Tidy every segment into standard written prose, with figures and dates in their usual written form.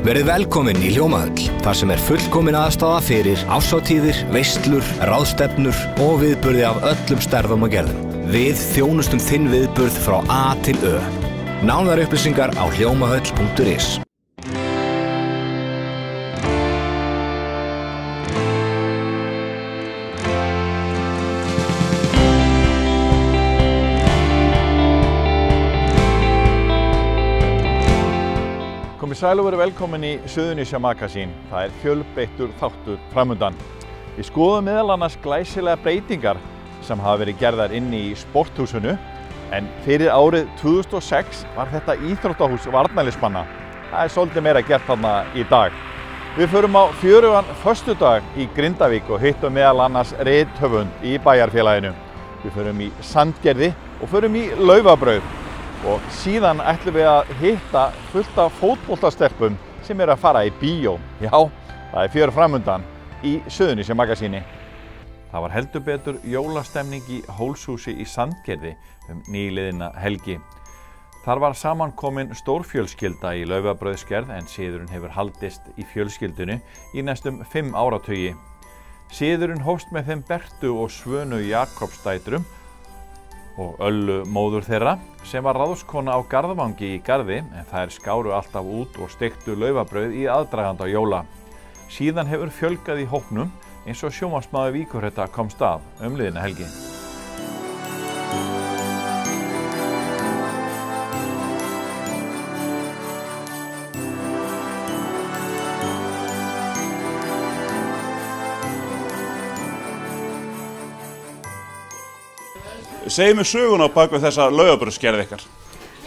Verið velkomin í Hljómahöll, þar sem fullkomin aðstaða fyrir árshátíðir, veislur, ráðstefnur og viðburði af öllum stærðum og gerðum. Við þjónustum þinn viðburð frá A til Ö. Nánari upplýsingar á hljómahöll.is. Komið sæl og verið velkomin í Suðurnesja Magasín. Það fjölbreyttur þáttur framundan. Við skoðum meðal annars glæsilega breytingar sem hafa verið gerðar inni í sporthúsinu, en fyrir árið 2006 var þetta íþróttahús varnarliðsmanna. Það svolítið meira gert þarna í dag. Við förum á fjörugan föstudag í Grindavík og hittum meðal annars rithöfund í bæjarfélaginu. Við förum í Sandgerði og förum í Laufabrauð. Og síðan ætlum við að hitta fullt af fótboltastelpum sem að fara í bíó. Já, það fjör framundan í Suðurnesja Magasíni. Það var heldur betur jólastemning í Hólshúsi í Sandgerði nýliðina helgi. Þar var samankomin stórfjölskylda í Laufabrauðsgerð, en siðurinn hefur haldist í fjölskyldunni í næstum 5 áratugi. Siðurinn hófst með þeim Bertu og Svönu Jakobsdætrum og Öllu móður þeirra, sem var ráðskona á Garðvangi í Garði, en þær skáru alltaf út og steiktu laufabrauð í aðdraganda jóla. Síðan hefur fjölgað í hópnum eins og sjónvarpsmaður Víkurhetta komst að liðina helgi. Segðu mér söguna á bak við þessa laufabrauðsgerð ykkar.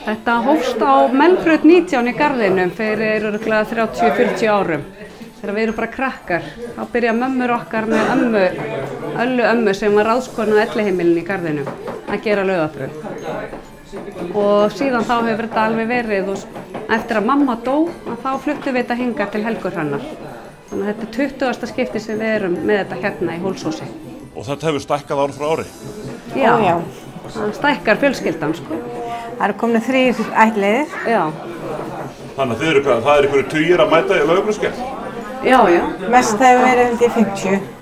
Þetta hófst á Melbraut 19 í Garðinum fyrir örugglega 30-40 árum. Þegar við erum bara krakkar. Þá byrja mömmur okkar með Öllu ömmu sem var ráðskona á elliheimilinu í Garðinum að gera laufabrauð. Og síðan þá hefur þetta alveg verið, og eftir að mamma dó, þá fluttum við þetta hingað til Helguhrannar. Þannig að þetta er 20. skipti sem við erum með þetta hérna í Hólshúsi. Og þetta hefur stækkað ár frá ári? Já, það stækkar fjölskyldan, sko. Það eru komin 3 ættleiðir. Já. Þannig að það er einhverju tugir að mæta í laufabrauðsgerð? Já. Mest hefur verið held í 50.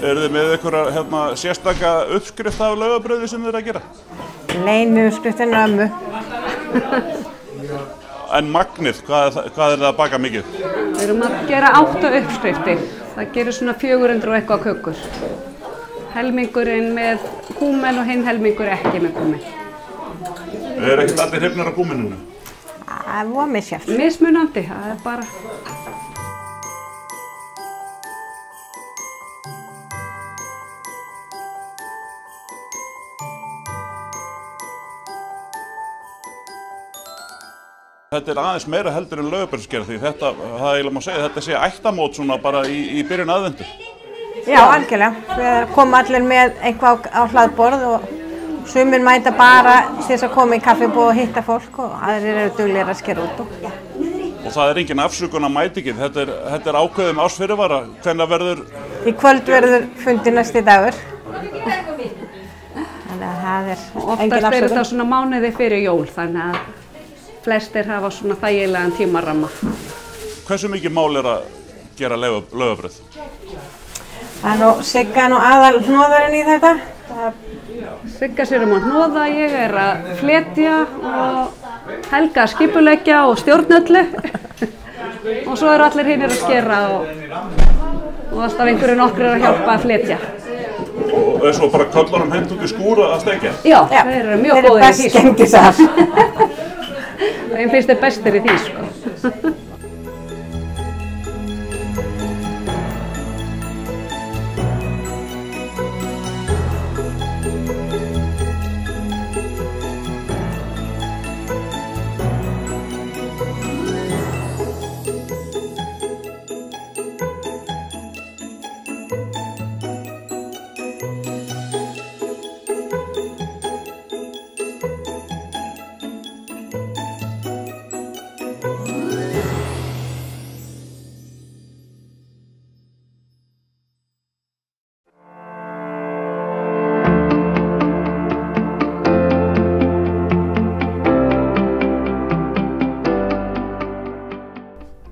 Eru þið með einhverja sérstaka uppskrift af laufabrauði sem þið eru að gera? Leinu uppskriftin ömmu. En magnið, hvað er það að baka mikið? Við erum að gera 8 uppskriftir. Það gerir svona 400 og eitthvað kökur. Helmingurinn með kúmen og hinn helmingur ekki með kúmen. Er ekkert allir hrifnir af kúmeninu? Það var misjafnt. Mismunandi, það er bara... Þetta er aðeins meira heldur en laufabrauðsgerð, því það eiginlega má segja, þetta sé ættamót svona bara í byrjun aðventu. Já, algjörlega. Við komum allir með eitthvað á hlaðborð og sumir mæta bara til þess að koma í kaffibúð og hitta fólk, og aðrir eru duglegir að skera út. Og það er engin afsökun að mæta ekki, þetta er ákveðum árs fyrirvara. Hvenær verður? Í kvöld verður fundi næsti dagur. Þannig að það er engin Oftast er afsökun. þetta svona mánuði fyrir jól, þannig að flestir hafa svona þægilegan tímaramma. Hversu mikið mál er að gera laufabrauð? Það er nú Sigga aðal hnoðarinn í þetta. Sigga sér að hnoða, ég er að fletja og Helga að skipuleggja og stjórnöllu. Og svo eru allir hinir að skera og alltaf einhverju nokkrir að hjálpa að fletja. Og svo bara köllunum hent út í skúr að steikja? Já, þeir eru mjög góðir í því. Þeir eru best gengis af. Þeim finnst þeir bestir í því, sko.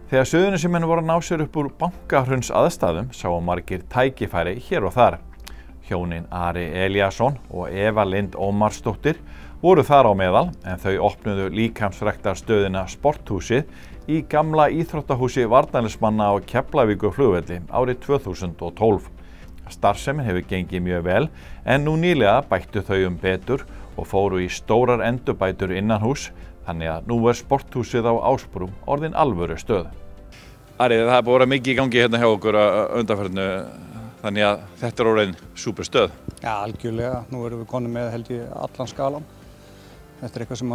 Þegar Suðurnesjamenn voru að ná sér upp úr bankahruns aðstæðum sáu margir tækifæri hér og þar. Hjónin Ari Elíasson og Eva Lind Ómarsdóttir voru þar á meðal en þau opnuðu líkamsræktarstöðina Sporthúsið í gamla íþróttahúsi varnarliðsmanna á Keflavíkurflugvelli árið 2012. Starfsemin hefur gengið mjög vel en nú nýlega bættu þau betur og fóru í stórar endurbætur innanhús, þannig að nú Sporthúsið á Ásbrú orðin alvöru stöð. Ari, það er búið að vera mikið í gangi hérna hjá okkur að undanförnu, þannig að þetta er orðin súper stöð. Já, algjörlega. Nú erum við konum með held ég allan skalan. Þetta er eitthvað sem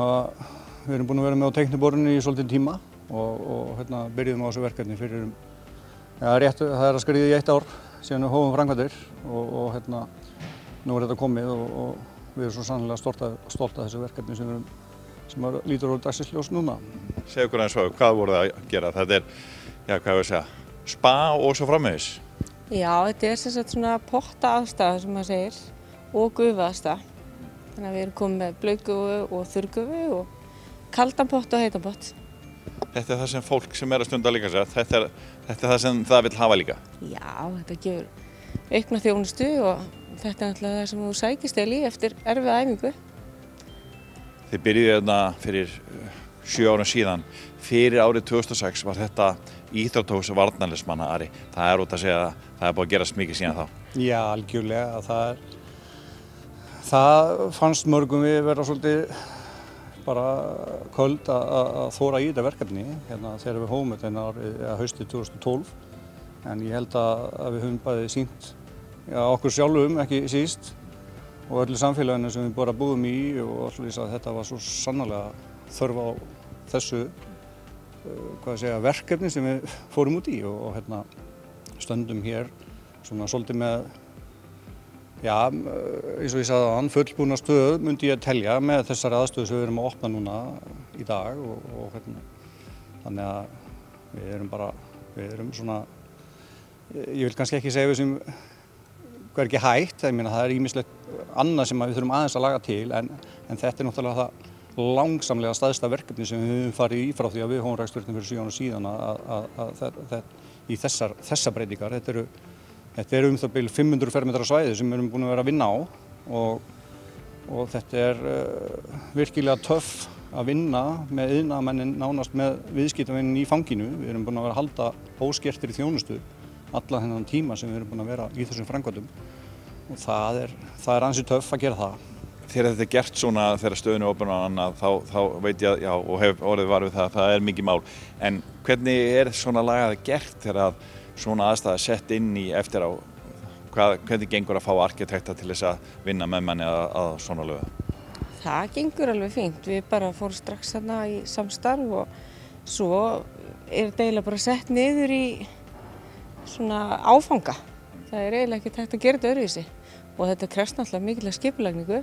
við erum búin að vera með á teikniborðinu í svolítinn tíma og byrjuðum á þessu verkefni fyrir það er að skriða í 1 ár síðan við hófum framkvæmdir og nú er þetta komið og við erum svo sannlega stolt af þessu verkefni sem lítur á dagsins ljós núna. Segðu okkur aðeins hvað voruð að gera? Þetta er, hvað ég að segja, spa og svo framvegis? Já, þetta er sem sagt svona potta aðstæða sem maður segir og gufa aðstæða. Þannig að við erum komið með blaugufu og þurrgufu og kaldan pott og heitan pott. Þetta er það sem fólk sem að stunda líka sér, þetta er það sem það vill hafa líka? Já, þetta gefur aukna þjónustu og þetta er náttúrulega það sem þú sækist í eftir erfiða æfingu. Þið byrjuðu hérna fyrir 7 árum síðan. Fyrir árið 2006 var þetta íþróttahús varnarliðsmanna, Ari. Það er út að segja að það er búið að gerast mikið síðan þá. Já, algjörlega. Það fannst mörgum við vera svolítið bara köld að þóra í þetta verkefni þegar við hófum þetta haustið 2012. En ég held að við höfum bæði sýnt okkur sjálfum, ekki síst, og öllu samfélaginu sem við bara búum í og allir að þetta var svo sannarlega þörf á þessu verkefni sem við fórum út í og stöndum hér svona svolítið með eins og ég sagði áðan, fullbúna stöð myndi ég telja með þessari aðstöðu sem við erum að opna núna í dag og þannig að við erum svona, ég vil kannski ekki segja við sem hvað er ekki hægt, ég meina það er ýmislegt annað sem við þurfum aðeins að laga til en þetta er náttúrulega það langsamlega stærsta verkefni sem við höfum farið í frá því að við hófum reksturinn fyrir 7 árum síðan í þessar breytingar. Þetta eru það bil 500 fermetra svæði sem við erum búin að vera að vinna á og þetta er virkilega töff að vinna með iðnaðarmennin nánast með viðskiptavinnin í fanginu. Við erum búin að vera að halda óskertir í þjónustu allan þennan tíma sem við erum búin að vera í þessum framkvæmdum og það er ansi töff að gera það. Þegar þetta er gert svona þegar stöðin er opin og annað þá veit ég og hef orðið var við það er mikið mál. En hvernig er svona lagað gert þegar svona aðstæða sett inn í eftir á? Hvernig gengur að fá arkitekta til þess að vinna með manni að svona lögu? Það gengur alveg fínt. Við bara fórum strax þarna í samstarf og svo er þetta eiginlega bara sett niður í svona áfanga. Það er eiginlega ekki hægt að gera þetta öðruvísi og þetta krefst náttúrulega mikilvæg skipulagningu.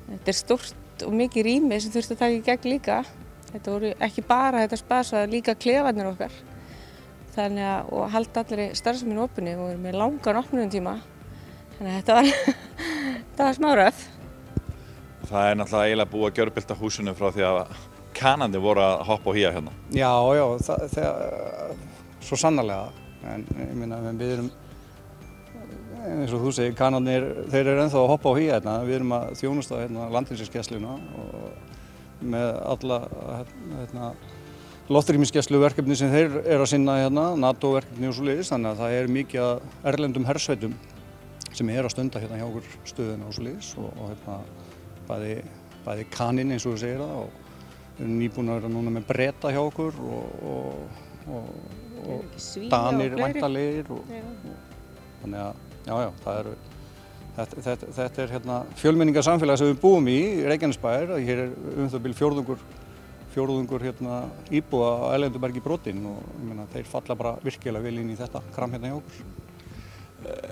Þetta er stórt og mikið rými sem þurfti að taka í gegn líka. Þetta voru ekki bara þetta spasvað, líka klefarnir okkar. Þannig að og halda allir starfseminni opinni og við erum með langan opnunartíma. Þannig að þetta var smá röf. Það er náttúrulega eiginlega búið að gjörbylta húsinu frá því að kanandi voru að hoppa og hía hérna. Já, svo sannarlega. En ég meina við erum eins og þú segir, kanarnir, þeir eru ennþá að hoppa á hía hérna. Við erum að þjónusta landhelgisgæsluna og með alla loftrýmisgæsluverkefni sem þeir eru að sinna hérna, NATO-verkefni og svoleiðis, þannig að það er mikið af erlendum hersveitum sem eru að stunda hérna hjá okkur stöðina og svoleiðis og bæði kaninn eins og þú segir það og við erum nýbúin að vera núna með Breta hjá okkur og Danir væntanlegir og þannig að þetta er fjölmenningarsamfélag sem við búum í Reykjanesbær. Hér er það bil fjórðungur íbúa á Erlendubergi brotinn og ég meina þeir falla bara virkilega vel inn í þetta kram hérna hjá okkur.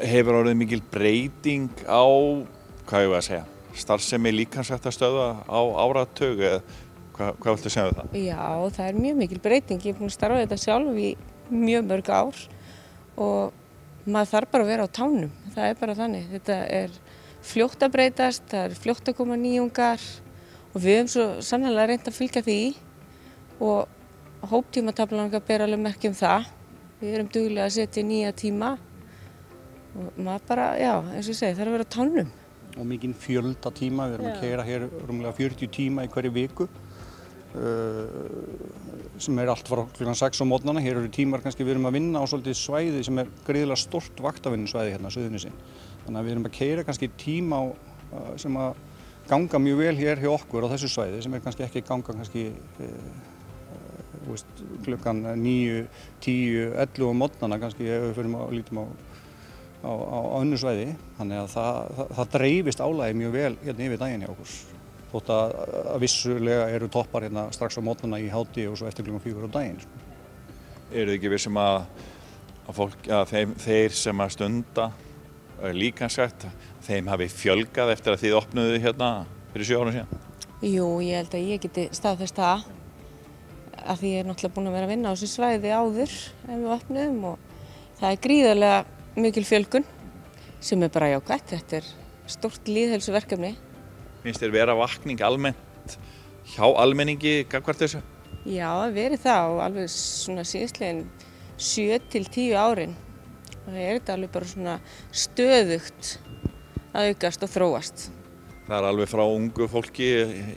Hefur orðið mikil breyting á, hvað ég að segja, starfsemi líkamsræktarstöðva á áratug eða hvað viltu segja um það? Já, það er mjög mikil breyting. Ég er búin að starfa þetta sjálf í mjög mörg ár og maður þarf bara að vera á tánum. Það er bara þannig. Þetta er fljótt að breytast, það er fljótt að koma nýjungar og við höfum svo sannarlega reynt að fylgja því og hóptímataflan okkar ber alveg merki það. Við erum duglega að setja nýja tíma og maður bara, já, eins og ég segi, þarf að vera á tánum. Og mikinn fjölda tíma, við erum að keyra hér rúmlega 40 tíma í hverju viku sem allt frá klukkan 6 á morgnana. Hér eru tímar kannski við erum að vinna á svolítið svæði sem gríðarlega stórt vaktavinnusvæði hérna á Suðurnesin. Þannig að við erum að keyra kannski tíma sem að ganga mjög vel hér hjá okkur á þessu svæði sem kannski ekki ganga kannski klukkan 9, 10, 11 á morgnana kannski ef við förum og lítum á önnur svæði. Þannig að það dreifist álagið mjög vel hérna yfir daginn hjá okkur. Þótt að vissulega eru toppar hérna strax á morgnana í hádegi og svo eftir klukkan 4 á daginn. Eru þið ekki vissum að þeir sem að stunda líkamsrækt, þeim hafi fjölgað eftir að þið opnuðu hérna fyrir 7 árum síðan? Jú, ég held að ég geti staðfest það. Af því ég er náttúrulega búin að vera að vinna á þessu svæði áður en við opnuðum og það er gríðarlega mikil fjölgun sem er bara jákvætt. Þetta er stórt lýðheilsuverkefni. Finnst þér vera vakning almennt hjá almenningi gagnvart þessu? Já, verið það og alveg svona síðastliðin 7 til 10 árin. Það er þetta alveg bara svona stöðugt að aukast og þróast. Það er alveg frá ungu fólki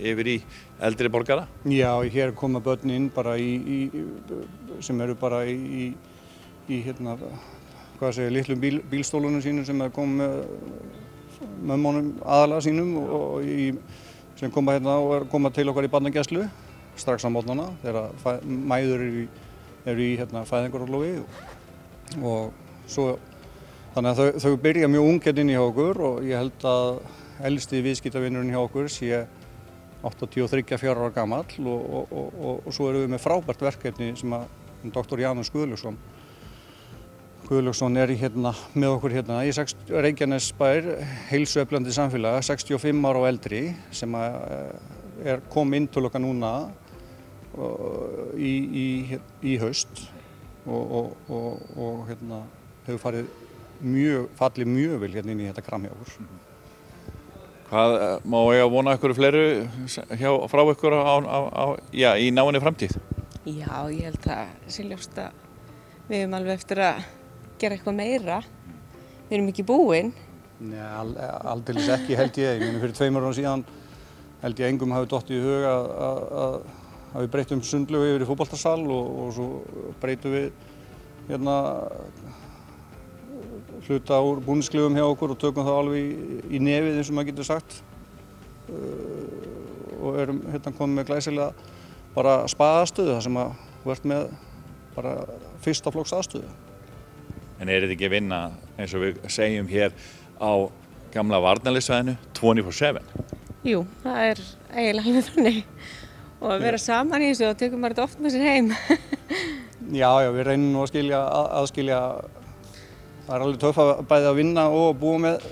yfir í eldri borgara? Já, hér koma börn inn bara sem eru bara í hérna, hvað segir, litlum bílstólunum sínum sem koma með mömmunum aðalega sínum sem koma hérna og koma til okkar í barnagæslu strax á morgnana þegar mæður eru í hérna, fæðingarorlofi og svo þannig að þau byrja mjög ung inn í hjá okkur og ég held að elsti viðskiptavinurinn hjá okkur sé 83 ára gamall og svo erum við með frábært verkefni sem að Dr. Janus Guðlaugsson er hérna, með okkur hérna í Reykjanesbær, heilsueflandi samfélag, 65 ára og eldri sem kom inn til okkar núna í haust og hérna hefur fallið mjög vel hérna inn í þetta kram hjá okkur. Hvað má ég að vona ykkur fleiru frá ykkur í náinni framtíð? Já, ég held að sé ljóst að við höfum alveg eftir að gera eitthvað meira. Við erum ekki búin. Nei, aldeilis ekki held ég. Fyrir 2 árum síðan held ég engum hafi dottið í hug að við breytum sundlaugu yfir í fótboltasal og svo breytum við hérna hluta úr búningsklefum hjá okkur og tökum það alveg í nefið eins og maður getur sagt og erum hérna komið með glæsilega bara spaðastöðu þar sem að þú ert með bara fyrsta flokks aðstöðu. En er þetta ekki að vinna eins og við segjum hér á gamla varnarliðssvæðinu 24/7? Jú, það er eiginlega alveg þannig og að vera saman í þessu og tökum maður þetta oft með sér heim. Já, við reynum nú að aðskilja. Það er alveg töff að bæði að vinna og búa með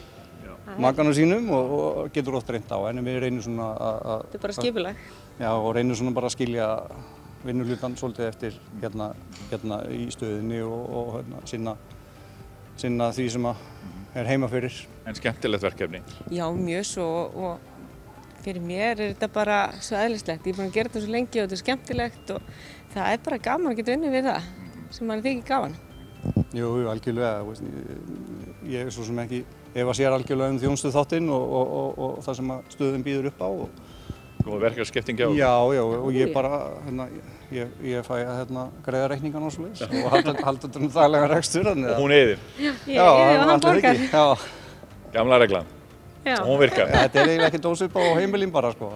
makanum sínum og getur oft reynt á, en við reynum svona að... Þetta er bara skipulag. Já, og reynum svona bara að skilja vinnulutan svolítið eftir hérna í stöðinni og hérna, sinna því sem er heima fyrir. En skemmtilegt verkefni? Já, mjög svo og fyrir mér er þetta bara svo eðlislegt. Ég er búin að gera þetta svo lengi og þetta er skemmtilegt og það er bara gaman að geta unnið við það sem mann þykir gaman. Jú, algjörlega. Ég er svo sem ekki ef að sér algjörlega þjónustu þáttinn og það sem stöðin býður upp á. Góð verkefnaskipting hjá? Já, og ég bara, ég fæ að greiða reikningan og svoleiðis og halda þetta daglega rekstur. Og hún eyðir? Já, og hann borgar. Gamla reglan? Já. Og hún virkar? Þetta er eiginlega ekki dósip á heimilin bara, sko.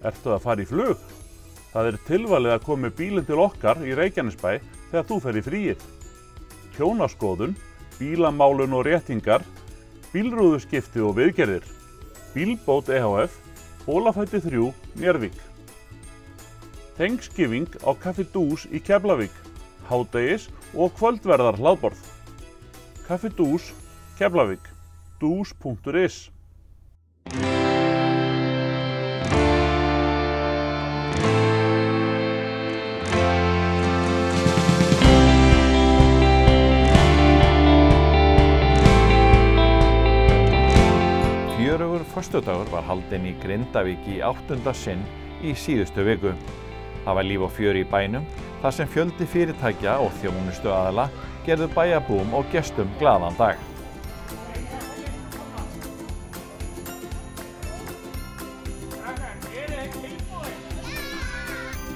Ertu að fara í flug? Það er tilvalið að koma með bílinn til okkar í Reykjanesbæ þegar þú fer í fríið. Tjónaskoðun, bílamálun og réttingar, bílrúðuskipti og viðgerðir. Bílbót EHF, Bólafæti 3, Njarðvík. Thanksgiving á Kaffi Dús í Keflavík, hádegis og kvöldverðar hlaðborð. Kaffi Dús, Keflavík, dús.is. Föstudagur var haldinn í Grindavík í 8. sinn í síðustu viku. Það var líf og fjör í bænum, þar sem fjöldi fyrirtækja og þjónustuaðila gerðu bæjarbúum og gestum glaðan dag.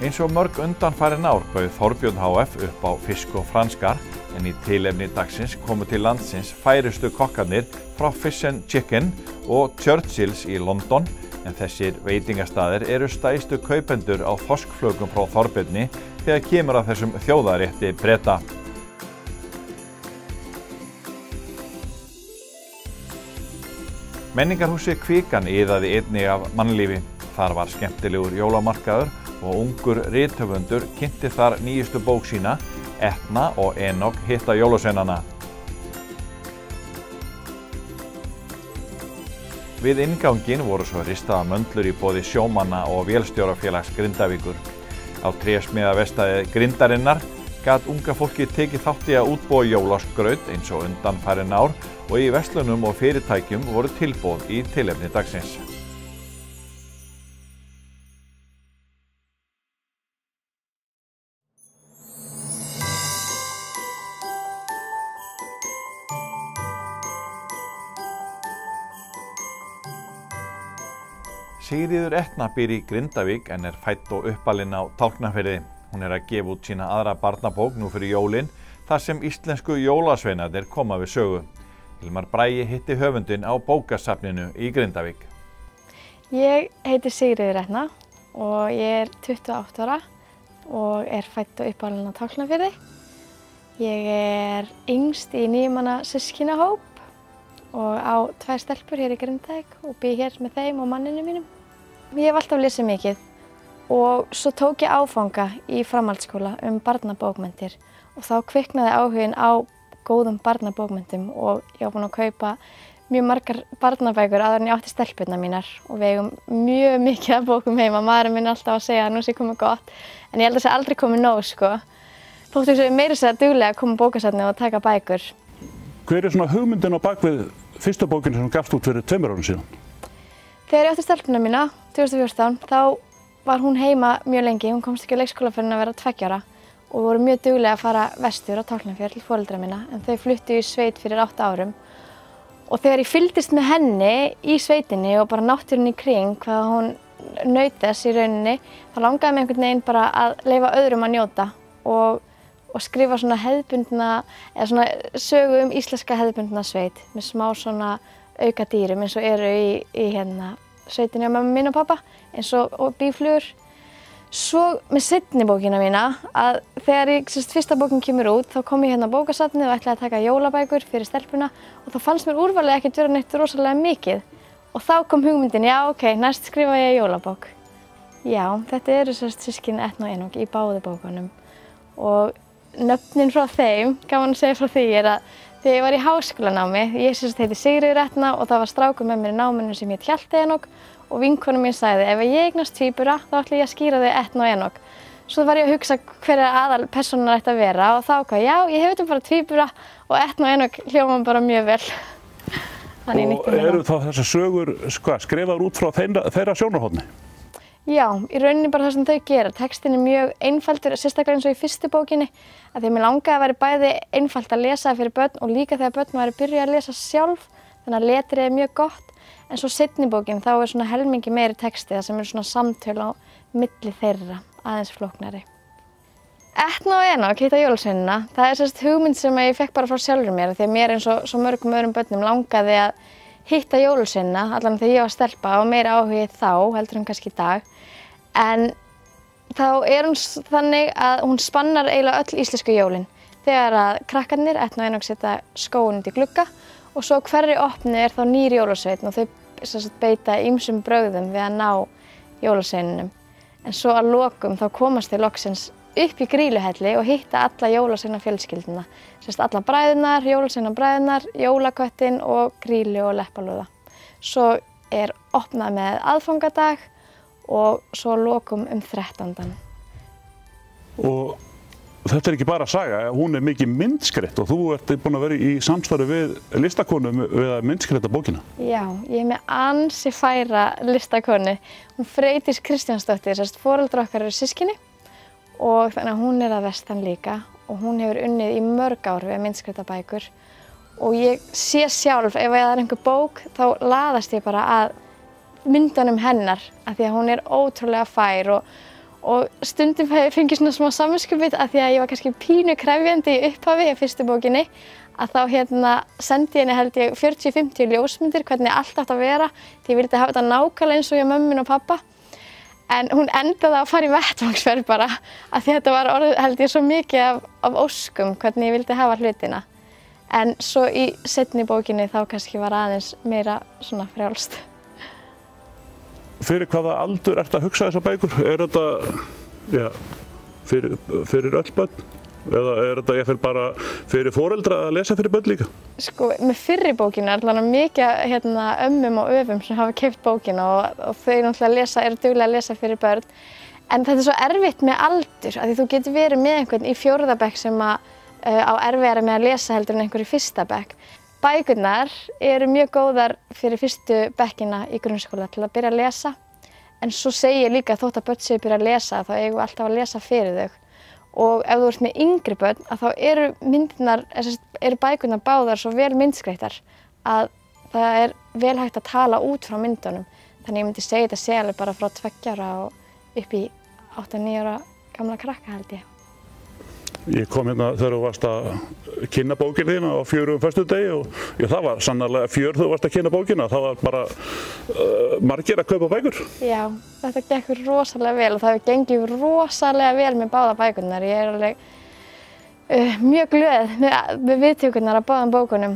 Eins og mörg undanfarin ár bauð Þorbjörn HF upp á fisk og franskar, en í tilefni dagsins komu til landsins færustu kokkarnir frá Fish and Chicken og Churchills í London, en þessir veitingastaðir eru stærstu kaupendur á þorskflökum frá Þorbjörni þegar kemur að þessum þjóðarétti Breta. Menningarhúsið Kvikan iðaði einnig af mannlífi. Þar var skemmtilegur jólamarkaður og ungur rithöfundur kynnti þar nýjustu bók sína, Etna og Enok hitta jólasveinana. Við innganginn voru svo ristaða möndlur í boði sjómanna og vélstjórafélags Grindavíkur. Á trésmíðaverkstæði Grindarinnar gat unga fólki tekið þátt í að útbúa jólaskraut eins og undanfarin ár og í verslunum og fyrirtækjum voru tilboð í tilefni dagsins. Sigríður Etna býr í Grindavík en er fædd og uppalin á Tálknafirði. Hún er að gefa út sína aðra barnabók nú fyrir jólin, þar sem íslensku jólasveinarnir koma við sögu. Hilmar Bragi hitti höfundinn á bókasafninu í Grindavík. Ég heiti Sigríður Etna og ég er 28 ára og er fædd og uppalin á Tálknafirði. Ég er yngst í 9 manna systkinahóp og á 2 stelpur hér í Grindavík og bý hér með þeim og manninu mínum. Ég hef alltaf lesið mikið og svo tók ég áfanga í framhaldsskóla barnabókmenntir og þá kviknaði áhuginn á góðum barnabókmenntum og ég var búin að kaupa mjög margar barnabækur áður en ég átti stelpurnar mínar og við eigum mjög mikið af bókum heima. Maðurinn minn er alltaf að segja að nú sé komið gott, en ég held að það sé aldrei komið nóg, sko. Þóttu ég meira segja duglega að koma á bókasafnið og taka bækur. Hver er svona hugmyndin á bakvið fyrstu bókinu sem gafst út fyrir 2 árum síðan? Þegar ég átti stelpuna mína, 2014, þá var hún heima mjög lengi. Hún komst ekki á leikskóla fyrir að vera 2 ára og voru mjög duglega að fara vestur á Tálknafjörð til foreldra mína, en þau fluttu í sveit fyrir 8 árum. Og þegar ég fylgdist með henni í sveitinni og bara náttúrunni í kring, hvað hún naut þess í rauninni, þá langaði mig einhvern veginn bara að leyfa öðrum að njóta og skrifa svona hefðbundna, eða svona sögu íslenska hefðbundna sveit með smá svona aukadýrum eins og eru í hérna sveitinni á mömmu mín og pappa, eins og býflugur. Svo með seinni bókina mína, að þegar fyrsta bókin kemur út, þá kom ég hérna á bókasafnið og ætlaði að taka jólabækur fyrir stelpuna og þá fannst mér úrvalið ekkert vera neitt rosalega mikið. Og þá kom hugmyndin, já ok, næst skrifa ég jólabók. Já, þetta eru systkini Etna og Enok í báðu bókunum og nöfnin frá þeim, gaman að segja frá því, er að þegar ég var í háskólanámi, ég heiti Sigríður Etna og það var strákur með mér í náminu sem hét Hjalti Enok og vinkona mín sagði, ef ég eignast tvíbura þá ætla ég að skýra þau Etna og Enok. Svo var ég að hugsa hver aðal persónan ætti að vera og þá hvað, já, ég hef þetta bara tvíbura og Etna og Enok hljóma bara mjög vel. Og eru þá þessar sögur skrifaðar út frá þeirra sjónarhorni? Já, í rauninni bara það sem þau gera. Textin er mjög einfaldur, sérstaklega eins og í fyrstu bókinni, að því að mér langaði að vera bæði einfalt að lesa fyrir börn og líka þegar börn væri byrjuð að lesa sjálf, þannig að letrið er mjög gott. En svo seinni bókin, þá er svona helmingi meiri texti, það sem eru svona samtöl á milli þeirra, aðeins flóknari. Etna og Enok hitta jólasveinana, það er hugmynd sem ég fekk bara frá sjálfur mér, því að mér eins og svo mörgum öðrum börnum langaði að hitta jólasveinana, allan þegar ég var stelpa og meira áhugi þá heldur en kannski í dag. En þá er hún þannig að hún spannar eiginlega öll íslensku jólin. Þegar að krakkarnir, Etna og Enok, setja skóinn út í glugga og svo hverri opni er þá nýr jólasveinn og þau beita ýmsum brögðum við að ná jólasveininum. En svo að lokum þá komast þau loksins upp í Grýluhelli og hitta alla jólasveinafjölskylduna. Alla bræðurnar, jólasveinabræðurnar, jólaköttinn og Grýlu og Leppalúða. Svo er opnað með aðfangadag og svo lokum 13. Og þetta er ekki bara saga, hún er mikið myndskreytt og þú ert búin að vera í samstarfi við listakonu við að myndskreyta bókina. Já, ég er með ansi færa listakonu. Hún Freydís Kristjánsdóttir, foreldrar okkar eru systkini og þannig að hún að vestan líka og hún hefur unnið í mörg ár við myndskreytabækur og ég sé sjálf ef það einhver bók þá laðast ég bara að myndunum hennar af því að hún ótrúlega fær og stundum fengi svona smá samviskubit af því að ég var kannski pínu krefjandi í upphafi í fyrstu bókinni að þá sendi henni held ég 40-50 ljósmyndir hvernig allt átti að vera því ég vildi hafa þetta nákvæmlega eins og hjá mömmu og pappa en hún endaði að fara í vettvangsferð bara af því þetta var orðið held ég svo mikið af óskum hvernig ég vildi hafa hlutina en svo í seinni bókinni þá kannski var aðeins meira svona frjálst. Fyrir hvaða aldur ertu að hugsa þessar bækur? Þetta fyrir öll börn? Eða þetta ég bara fyrir foreldra að lesa fyrir börn líka? Sko, með fyrri bókinu allavega mikið ömmum og öfum sem hafa keypt bókina og þau náttúrulega duglega að lesa fyrir börn. En þetta svo erfitt með aldur, af því þú getur verið með einhvern í 4. bekk sem á erfiðara með að lesa heldur en einhver í 1. bekk. Bækurnar mjög góðar fyrir 1. bekkina í grunnskóla til að byrja að lesa. En svo segi ég líka þótt að börn séu byrja að lesa þá eigum við alltaf að lesa fyrir þau. Og ef þú ert með yngri börn þá bækurnar báðar svo vel myndskreyttar að það vel hægt að tala út frá myndunum. Þannig ég myndi segja þetta sé alveg bara frá 2 ára og upp í 8-9 ára gamla krakka held ég. Ég kom hérna þegar þú varst að kynna bókina þína á 4. föstudegi og það var sannarlega fjör þegar þú varst að kynna bókina. Það var bara margir að kaupa bækur. Já, þetta gekk rosalega vel og það hefur gengið rosalega vel með báða bækurnar. Ég alveg mjög glöð með viðtökurnar af báðum bókunum.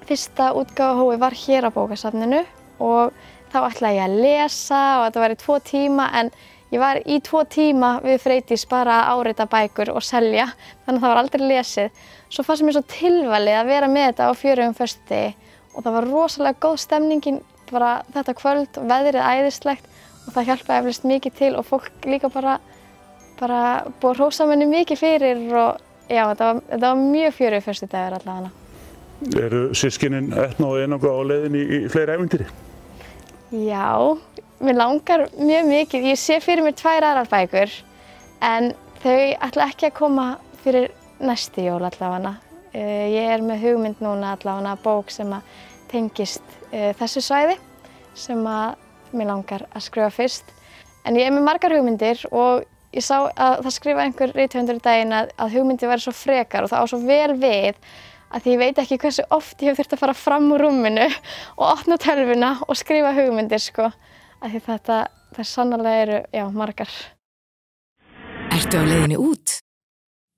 Fyrsta útgáfahófið var hér á bókasafninu og þá ætlaði ég að lesa og þetta var í 2 tíma en ég var í 2 tíma við Freydís bara að árita bækur og selja, þannig að það var aldrei lesið. Svo fannst mér svo tilvalið að vera með þetta á 4. föstudegi og það var rosalega góð stemningin bara þetta kvöld og veðrið æðislegt og það hjálpaði eflaust mikið til og fólk líka bara búið að hrósa manni mikið fyrir og já, þetta var mjög 4. föstudagur allavega. Eru systkinin Etna og Einunga á leiðinni í fleiri ævintýri? Já. Mér langar mjög mikið, ég sé fyrir mér 2 aðrar bækur en þau ætla ekki að koma fyrir næstu jól allavega. Ég með hugmynd núna allavega bók sem tengist þessu svæði sem mér langar að skrifa fyrst. En ég með margar hugmyndir og ég sá að það skrifa einhver rithöfundur í daginn að hugmyndir væri svo frekar og það á svo vel við að því ég veit ekki hversu oft ég hef þurft að fara fram úr rúminu og opna tölvuna og skrifa hugmyndir sko. Af því það sannarlega já, margar. Ertu á leiðinni út?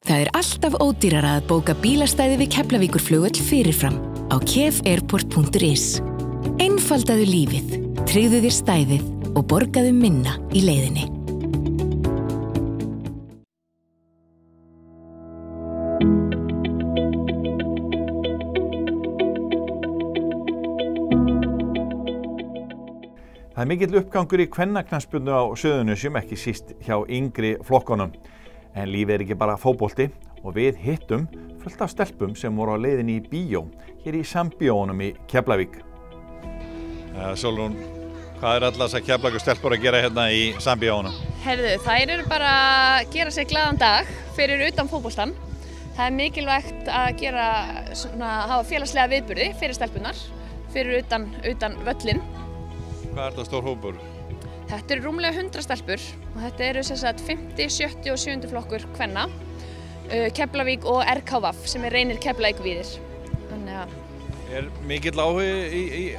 Það alltaf ódýrara að bóka bílastæði við Keflavíkurflugvöll fyrirfram á kefairport.is. Einfaldaðu lífið, tryggðu þér stæðið og borgaðu minna í leiðinni. Það mikill uppgangur í kvennaknattspyrnu á Suðurnesjum, ekki síst hjá yngri flokkunum. En lífið ekki bara fótbolti og við hittum fullt af stelpum sem voru á leiðinni í bíó hér í Sambíóunum í Keflavík. Sólrún, hvað allar þessar Keflavíkur stelpur að gera hérna í Sambíóunum? Herðu, þær bara að gera sér glaðan dag fyrir utan fótboltan. Það mikilvægt að hafa félagslega viðburði fyrir stelpunar, fyrir utan völlinn. Hvað þetta stór hópur? Þetta rúmlega 100 stelpur og þetta eru 50, 70 og 7. flokkur kvenna, Keflavík og RKVAF sem reynir Keflavíkurvíðir. Mikill áhugi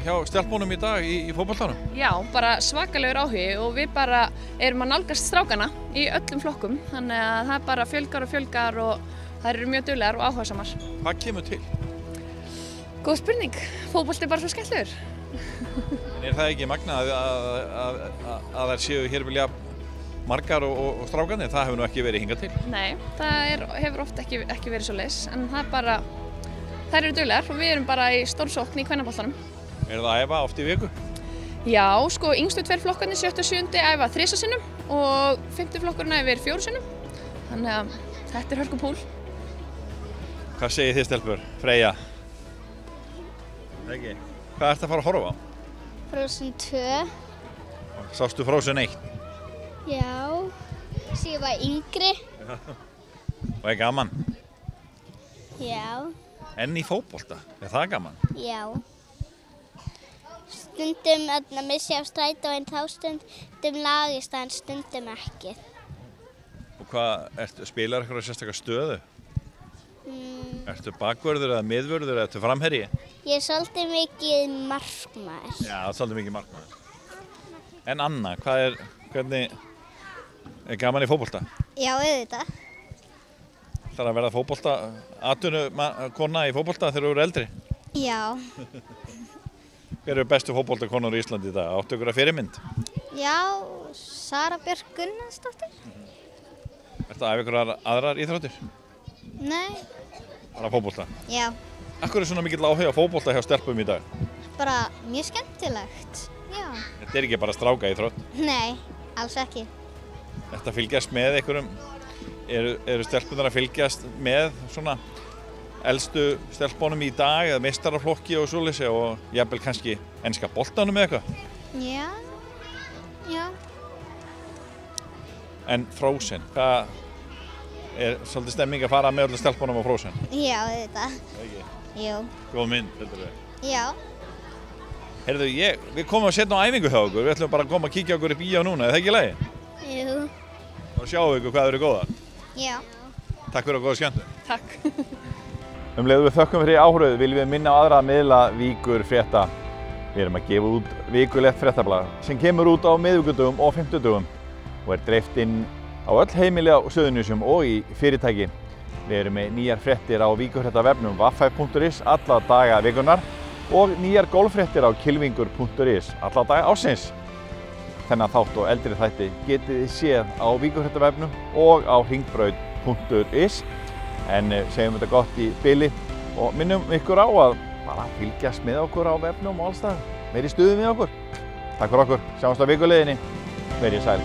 hjá stelpunum í dag í fótboltanum? Já, bara svakalegur áhugi og við bara erum að nálgast strákana í öllum flokkum, þannig að það bara fjölgar og þær eru mjög duglegar og áhugasamar. Hvað kemur til? Góð spurning, fótbolti bara svo skemmtilegur. En það ekki magnað að þær séu hér vilja margar og strákarnir? Það hefur nú ekki verið hingað til. Nei, það hefur oft ekki verið svo leys, en þær eru duglegar og við erum bara í stórsókn í kvennaboltanum. Það að æfa oft í viku? Já, sko, yngstu 2 flokkarnir 7. og 7. æfa 3 sinnum og 5. flokkurinn æfir 4 sinnum. Þannig að þetta hörkupúl. Hvað segir þið stelpur? Freyja? Ekki. Hvað ertu að fara að horfa á? Frozen 2. Sástu Frozen 1? Já. ég var yngri. Og er gaman? Já. En í fótbolta, er það gaman? Já. Stundum missi ég á strætó en þá stundum lagist það en stundum ekki. Og hvað, spilar eitthvað sérstaklega stöðu? Ertu bakvörður eða miðvörður eða ertu framherji? Ég er svolítið mikið markmaður. Já, svolítið mikið markmaður. En Anna, hvernig er gaman í fótbolta? Já, auðvitað. Það að verða atvinnukona í fótbolta þegar þú eru eldri? Já. Hver eru bestu fótboltakonur í Íslandi í dag? Áttu ykkur að fyrirmynd? Já, Sara Björk Gunnarsdóttir. Ertu að æfa ykkur aðrar íþróttir? Nei. Bara fótbolta? Já. Akkur er svona mikill áhuga á fótbolta hjá stelpum í dag? Bara mjög skemmtilegt, já. Þetta er ekki bara stráka íþrótt? Nei, alls ekki. Þetta fylgjast með einhverjum, eru stelpunar að fylgjast með svona elstu stelpunum í dag eða meistaraflokki og svoleiðis og jafnvel kannski enska boltanum eða eitthvað? Já, já. En Frozen, hvað er svolítið stemming að fara með öllu stelpunum á Frozen? Já, þetta. Ekki? Jú. Góð mynd, heldur við? Já. Heyrðu, við komum að setja á æfingu hjá okkur, við ætlum bara að koma að kíkja okkur í bíó núna, er það ekki í lagi? Jú. Og sjáum við ykkur hvað eru góðar. Já. Takk fyrir og góða skemmtun. Takk. Leið við þökkum fyrir áhrifið viljum við minna á aðra miðla Víkur frétta. Við erum að gefa út vikulegt fréttablað sem kemur út á miðvikudögum og fimmtudögum og er dreift inn á öll heimili á Suðurnesjum og í fyrirtæki. Við erum með nýjar fréttir á víkurfréttavefnum waf5.is alla daga vikunar og nýjar golffréttir á kylfingur.is alla daga ársins. Þennan þátt og eldri þætti getið þið séð á víkurfréttavefnum og á hringbraut.is. En segjum þetta gott í bili og minnum ykkur á að bara fylgjast með okkur á vefnum og alls það. Verið í stuði með okkur. Takk fyrir okkur. Sjáumst á vikuleiðinni. Verið sæl.